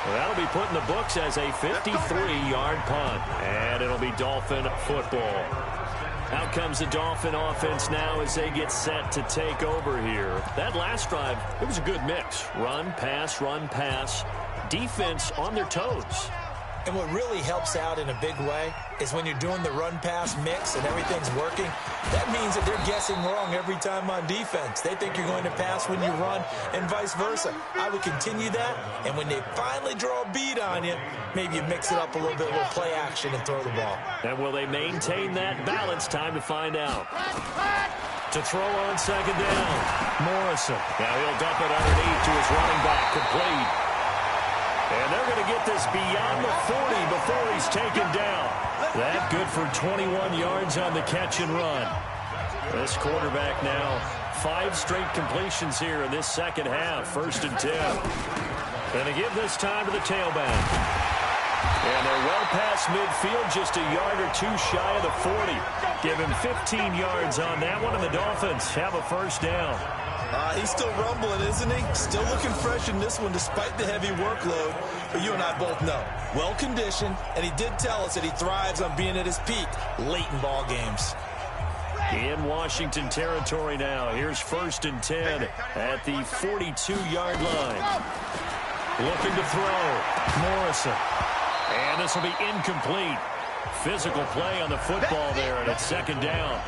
Well, that'll be put in the books as a 53-yard punt, and it'll be Dolphin football. Out comes the Dolphin offense now as they get set to take over here. That last drive, it was a good mix. Run, pass, defense on their toes. And what really helps out in a big way is when you're doing the run-pass mix and everything's working, that means that they're guessing wrong every time on defense. They think you're going to pass when you run and vice versa. I would continue that, and when they finally draw a bead on you, maybe you mix it up a little bit, a little play action and throw the ball. And will they maintain that balance? Time to find out. To throw on 2nd down, Morrison. Now he'll dump it underneath to his running back, complete. And they're going to get this beyond the 40 before he's taken down. That good for 21 yards on the catch and run. This quarterback now, 5 straight completions here in this second half. 1st and 10. Going to give this time to the tailback. And they're well past midfield, just a yard or 2 shy of the 40. Give him 15 yards on that one, and the Dolphins have a 1st down. He's still rumbling, isn't he? Still looking fresh in this one despite the heavy workload. But you and I both know, well-conditioned, and he did tell us that he thrives on being at his peak late in ball games. In Washington territory now. Here's 1st and 10 at the 42-yard line. Looking to throw. Morrison. And this will be incomplete. Physical play on the football there, and it's 2nd down.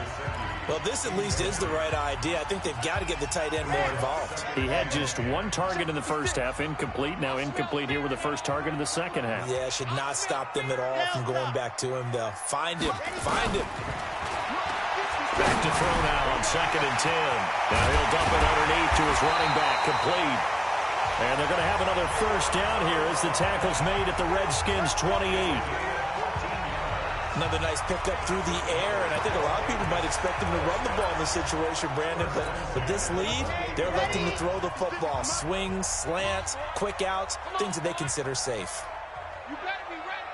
Well, this at least is the right idea. I think they've got to get the tight end more involved. He had just 1 target in the first half, incomplete. Now incomplete here with the first target in the second half. Yeah, should not stop them at all from going back to him, though. Find him. Find him. Back to throw now on 2nd and 10. Now he'll dump it underneath to his running back, complete. And they're going to have another 1st down here as the tackle's made at the Redskins' 28. Another nice pickup through the air, and I think a lot of people might expect him to run the ball in this situation, Brandon, but with this lead, they're electing to throw the football. Swings, slants, quick outs, things that they consider safe. You better be ready.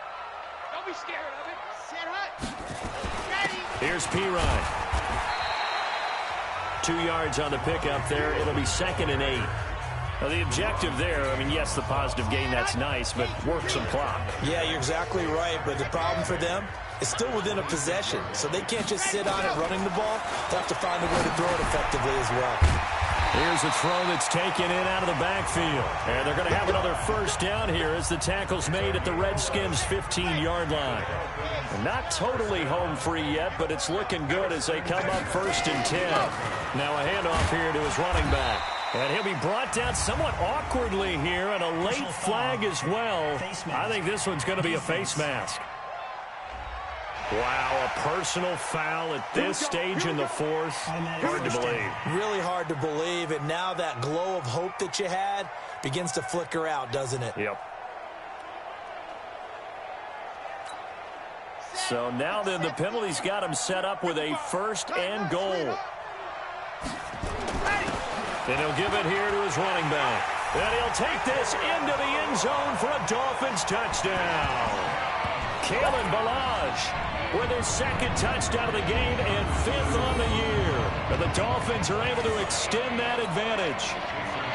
Don't be scared of it. Sit hut. Ready. Here's Pirine. 2 yards on the pickup there. It'll be 2nd and 8. Now, the objective there, I mean, yes, the positive gain, that's nice, but work some clock. Yeah, you're exactly right, but the problem for them is still within a possession, so they can't just sit on it running the ball. They have to find a way to throw it effectively as well. Here's a throw that's taken in out of the backfield. And they're going to have another 1st down here as the tackle's made at the Redskins' 15-yard line. Not totally home free yet, but it's looking good as they come up 1st and 10. Now a handoff here to his running back. And he'll be brought down somewhat awkwardly here, and a late flag as well. I think this one's going to be a face mask. Wow, a personal foul at this stage in the 4th. Hard to believe. Really hard to believe, and now that glow of hope that you had begins to flicker out, doesn't it? Yep. So now then, the penalty's got him set up with a 1st and goal. And he'll give it here to his running back. And he'll take this into the end zone for a Dolphins touchdown. Kalen Ballage with his 2nd touchdown of the game and 5th on the year. And the Dolphins are able to extend that advantage.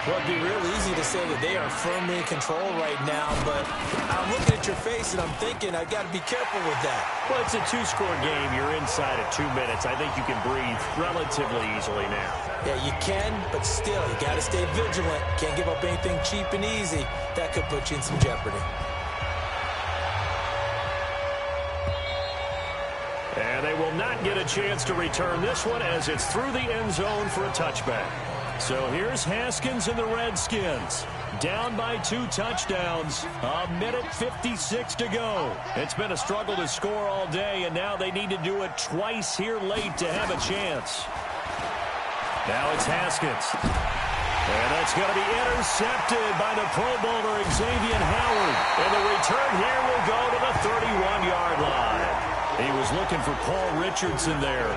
Well, it'd be real easy to say that they are firmly in control right now, but I'm looking at your face and I'm thinking I've got to be careful with that. Well, it's a two-score game. You're inside at 2 minutes. I think you can breathe relatively easily now. Yeah, you can, but still, you got to stay vigilant. Can't give up anything cheap and easy. That could put you in some jeopardy. And they will not get a chance to return this one as it's through the end zone for a touchback. So here's Haskins and the Redskins. Down by 2 touchdowns. 1:56 to go. It's been a struggle to score all day, and now they need to do it twice here late to have a chance. Now it's Haskins. And that's going to be intercepted by the Pro Bowler Xavier Howard. And the return here will go to the 31-yard line. He was looking for Paul Richardson there.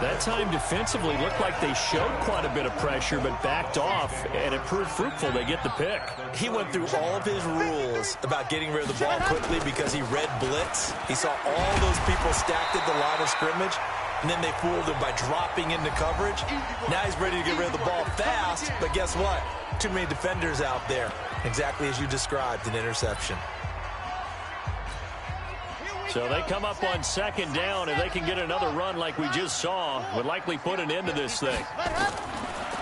That time defensively looked like they showed quite a bit of pressure but backed off, and it proved fruitful. They get the pick. He went through all of his rules about getting rid of the ball quickly because he read blitz. He saw all those people stacked at the line of scrimmage, and then they fooled him by dropping into coverage. Now he's ready to get rid of the ball fast, but guess what? Too many defenders out there. Exactly as you described, an interception. So they come up on second down. If they can get another run like we just saw, would likely put an end to this thing.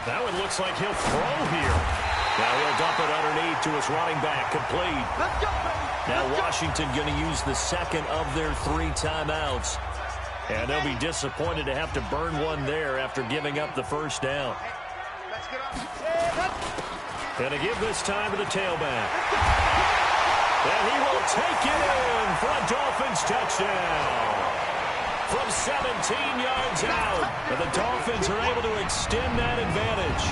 That one looks like he'll throw here. Now he'll dump it underneath to his running back, complete. Now Washington going to use the second of their 3 timeouts. And they'll be disappointed to have to burn one there after giving up the first down. And to give this time to the tailback. And he will take it in for a Dolphins touchdown. From 17 yards out, and the Dolphins are able to extend that advantage.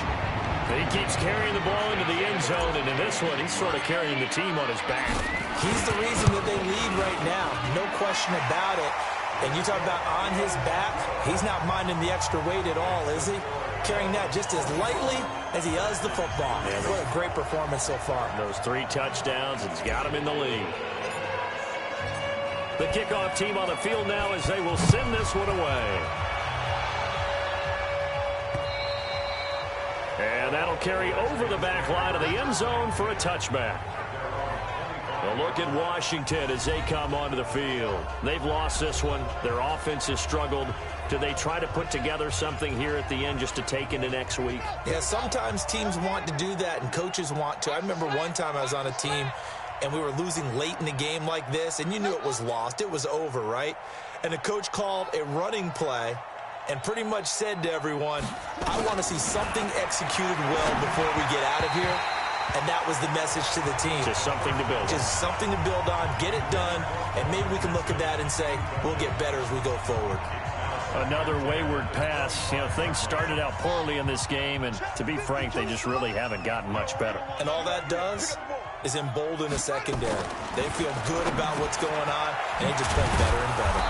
He keeps carrying the ball into the end zone, and in this one, he's sort of carrying the team on his back. He's the reason that they lead right now. No question about it. And you talk about on his back, he's not minding the extra weight at all, is he? Carrying that just as lightly as he does the football. Yeah, what a great performance so far. Those 3 touchdowns, it's got him in the lead. The kickoff team on the field now as they will send this one away. And that'll carry over the back line of the end zone for a touchback. A look at Washington as they come onto the field. They've lost this one. Their offense has struggled. Do they try to put together something here at the end just to take into next week? Yeah, sometimes teams want to do that and coaches want to. I remember one time I was on a team and we were losing late in the game like this, and you knew it was lost. It was over, right? And the coach called a running play and pretty much said to everyone, I want to see something executed well before we get out of here. And that was the message to the team. Just something to build on. Just something to build on, get it done, and maybe we can look at that and say, we'll get better as we go forward. Another wayward pass. You know, things started out poorly in this game, and to be frank, they just really haven't gotten much better. And all that does is embolden a secondary. They feel good about what's going on, and they just play better and better.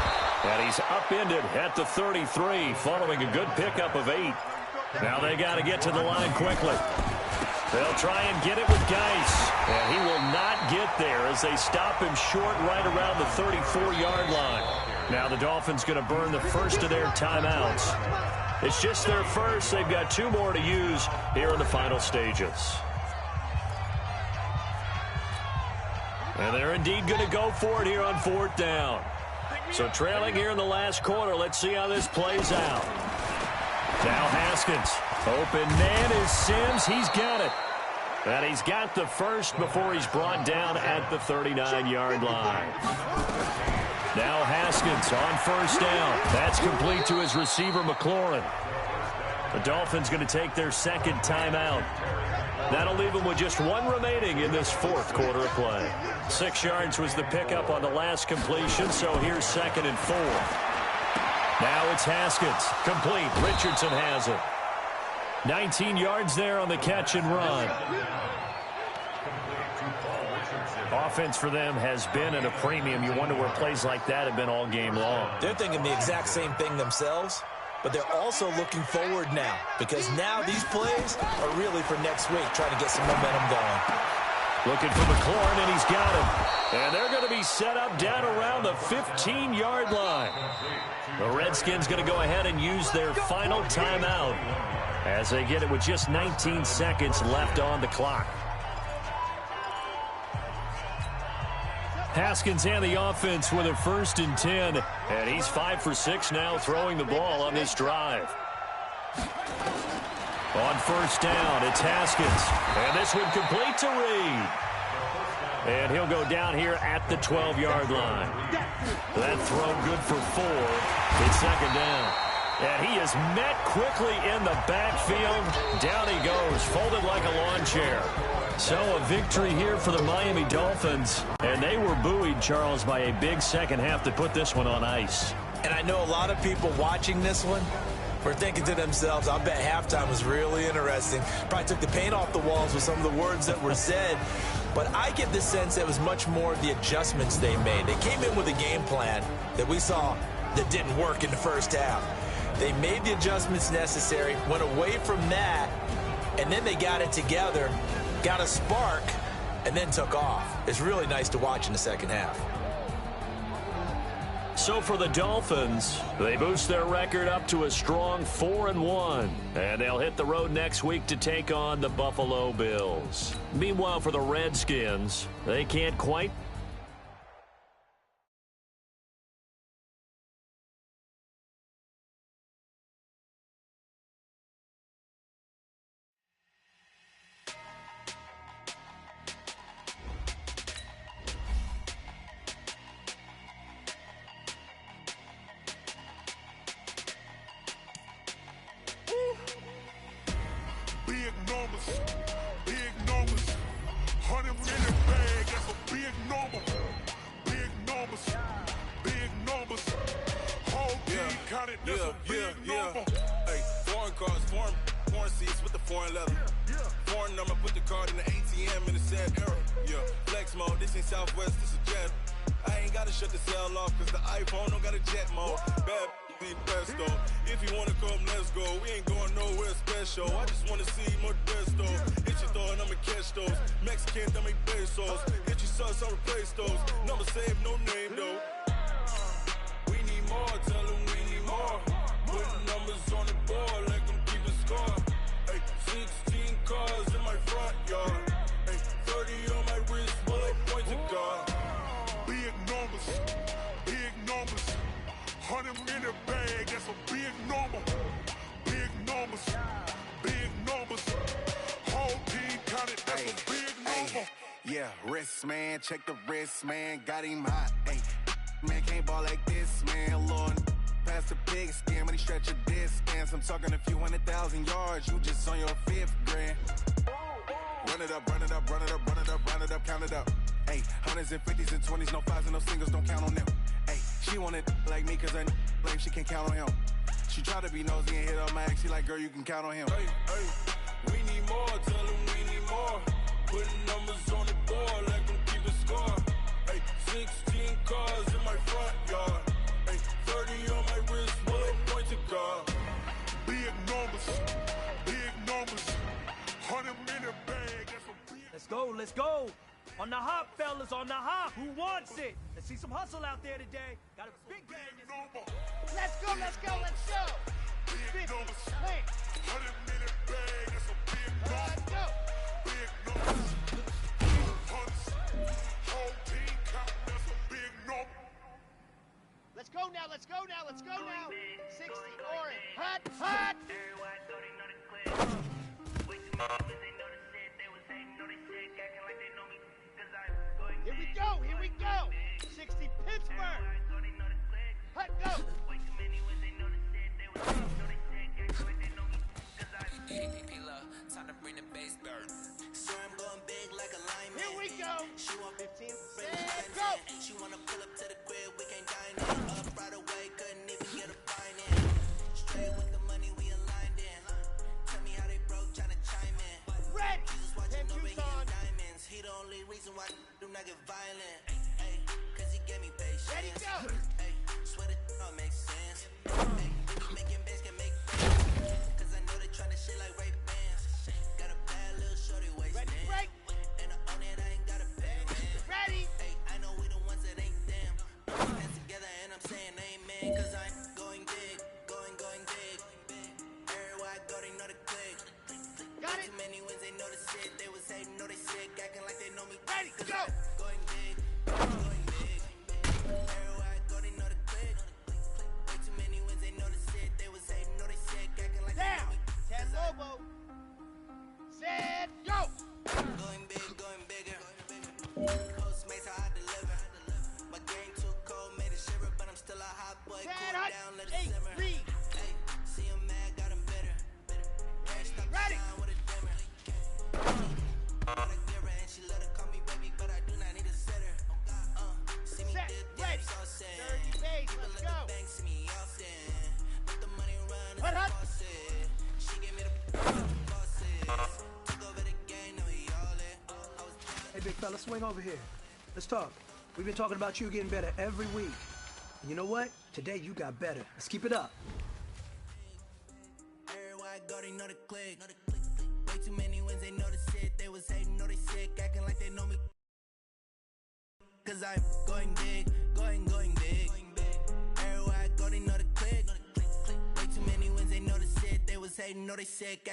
And he's upended at the 33, following a good pickup of 8. Now they got to get to the line quickly. They'll try and get it with Geis, and he will not get there as they stop him short right around the 34-yard line. Now the Dolphins going to burn the first of their timeouts. It's just their first. They've got 2 more to use here in the final stages. And they're indeed going to go for it here on 4th down. So trailing here in the last quarter, let's see how this plays out. Now Haskins. Open man is Sims. He's got it. And he's got the first before he's brought down at the 39-yard line. Now Haskins on 1st down. That's complete to his receiver, McLaurin. The Dolphins going to take their 2nd timeout. That'll leave them with just 1 remaining in this 4th quarter of play. 6 yards was the pickup on the last completion, so here's 2nd and 4. Now it's Haskins. Complete. Richardson has it. 19 yards there on the catch and run. Offense for them has been at a premium. You wonder where plays like that have been all game long. They're thinking the exact same thing themselves, but they're also looking forward now because now these plays are really for next week, trying to get some momentum going. Looking for McLaurin, and he's got him. And they're going to be set up down around the 15-yard line. The Redskins going to go ahead and use their final timeout as they get it with just 19 seconds left on the clock. Haskins and the offense with a 1st and 10. And he's 5 for 6 now throwing the ball on this drive. On 1st down, it's Haskins. And this one complete to Reed. And he'll go down here at the 12-yard line. That throw good for 4. It's 2nd down. And he is met quickly in the backfield. Down he goes, folded like a lawn chair. So a victory here for the Miami Dolphins. And they were buoyed, Charles, by a big second half to put this one on ice. And I know a lot of people watching this one were thinking to themselves, I bet halftime was really interesting. Probably took the paint off the walls with some of the words that were said. But I get the sense that it was much more the adjustments they made. They came in with a game plan that we saw that didn't work in the first half. They made the adjustments necessary, went away from that, and then they got it together, got a spark, and then took off. It's really nice to watch in the second half. So for the Dolphins, they boost their record up to a strong 4-1. And they'll hit the road next week to take on the Buffalo Bills. Meanwhile, for the Redskins, they can't quite Big numbers, 100 minute bag, that's a big number. Big numbers, whole team counted, that's a big number. Hey, foreign cars, foreign seats with the foreign leather. Foreign number, put the card in the ATM in the sad era. Yeah, flex mode, this ain't Southwest, this is jet. I ain't gotta shut the cell off, cause the iPhone don't got a jet mode. Bad be best though. If you wanna come, let's go. We ain't going nowhere special. I just wanna see more Modesto. Hit your throw and I'ma catch those. Mexican, dame pesos. Hit your sauce, I'll replace those. Number save, no name though. We need more, tell them we need more. Putting numbers on the board, like them keep a score. Hey, 16 cars in my front yard. Hey, 30 on my wrist, bullet point to God. Big numbers, 100 minute bag, that's a big number. Big numbers, whole team counted, that's a big number. Yeah, wrist man, check the wrist man, got him hot. Ay, man can't ball like this, man. Lord, past the big skin when he stretch a distance. I'm talking a few 100,000 yards, you just on your 5th grand. Run it up, count it up. Ay, hundreds and 50s and 20s, no 5s and no singles, don't count on them. Ay, she want it like me, cause her like she can't count on him. She try to be nosy and hit up my ex, she like, girl, you can count on him. Hey, we need more, tell them we need more. Putting numbers on the board, like them keep a score. Hey, 16 cars in my front yard. Hey, 30 on my wrist, bullet point to God. Big numbers, 100 minute bag, that's a big. Let's go. On the hop, fellas, on the hop. Who wants it? Let's see some hustle out there today. Got a big game. Let's go. Big numbers, 100 minute bag, that's a big number. Big numbers, whole team count, that's a big number. Let's go now. 60 orange, hot. Here we go. 60 Pittsburgh. Hut, go. Time to bring the bass burn. So I'm going big like a lineman. Here we go. She want 15. Let's go. She wanna pull up to the crib. We can't dine in. Up right away. Couldn't even get a fine in. Straight with the money we aligned in. Tell me how they broke. Tryna chime in. Red. Jesus watching over Juice here on. diamonds. He the only reason why do not get violent. Hey, cause he gave me patience. Ready, go. Hey, swear that all makes sense. Hey, making bands can make friends. Cause I know they tryna shit like Ray Bans. Got a bad little shorty waist. Ready, break. And I own it, I ain't let's swing over here. Let's talk. We've been talking about you getting better every week. And you know what? Today you got better. Let's keep it up. Everywhere I go, they know the click. Way too many wins, they know the shit. They was hating, know they sick, acting like they know me. Cause I'm going big, going big. Everywhere I go, they know the click. Way too many wins, they know the shit. They was hating, know they sick,